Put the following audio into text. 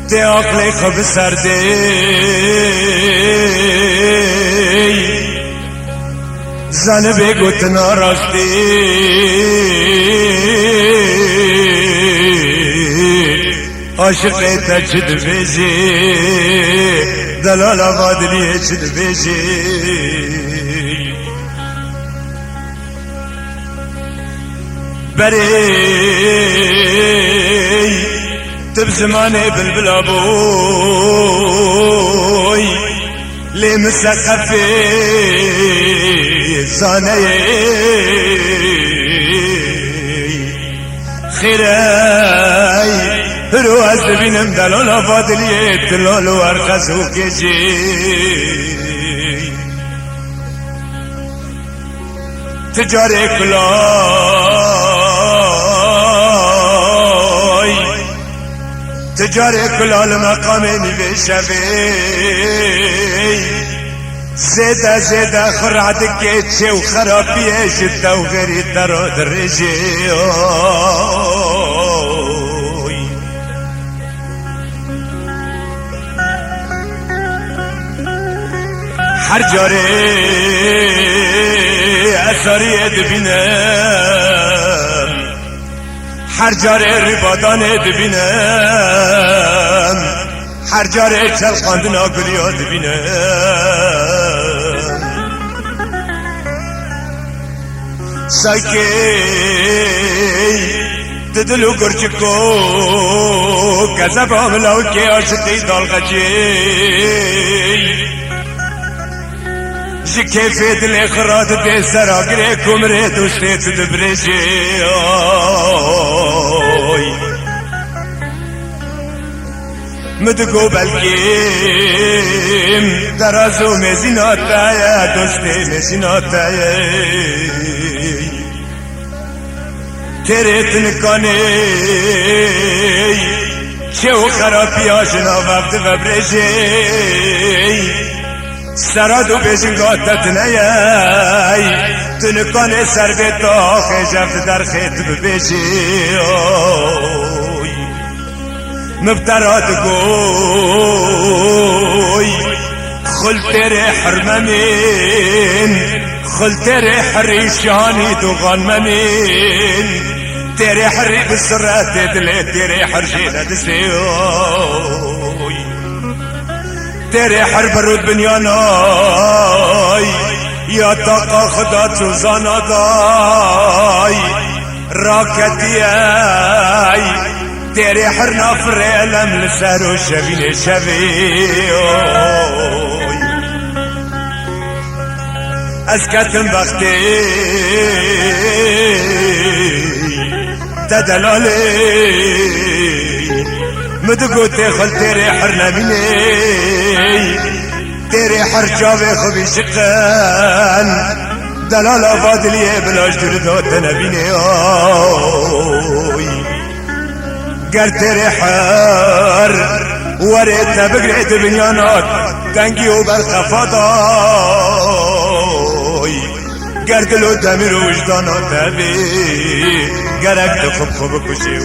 تی عقل خوب سردی زن بگوت ناراستی عاشق تا چد بیجی دلال آبادلیه چد بیجی بری تب زمانه بلبل ابوی لی مسقفی زانه خیرای رو از ببینم دلال آبادلیه دلال و ارخص و کجی تجاره کلای تجاره کلال مقام نیوه شوی زیده زیده خرعد که چه و خرابیه شده و غری ترا درجه هر جاره اثاری دبینم هر جاره ربادان دبینم هر جاره چلقاندن آگلیا دبینم سایکی ددلو گرچکو گذب عملاو که عاشقی دالغجی كيف دل خرات دي سراغري كمري دوشتي تدبرجي مدقو بالكيم درازو مزيناتا يا دوشتي مزيناتا يا تريت نكاني شو خرابي عشنا وقت وبرجي سرادو بجنگاتت نیای تنکان سر به تا خجفت در خیت ببیجی مبترات گوی خل تیره حرممین خل تیره حریشانی دوغان ممین تیره حری بسرات دلی تیره حرشینا دسیوی تیرے ہر برود بنیانای یا تاقا خدا چوزانا دای راکتی ای تیرے ہر نافر علم لسر و شبین شبی از کتن وقتی تدلالی مدگو تخل تیرے حر نبینے تیرے حر جاوے خوبی شقن دلال آباد لیے بلاش دردو تنبینے گر تیرے حر وريت بقريت بنيانات تنقي وبالخفاضاي قردلو دمير وجدانات تبي قرق تخب خب كشي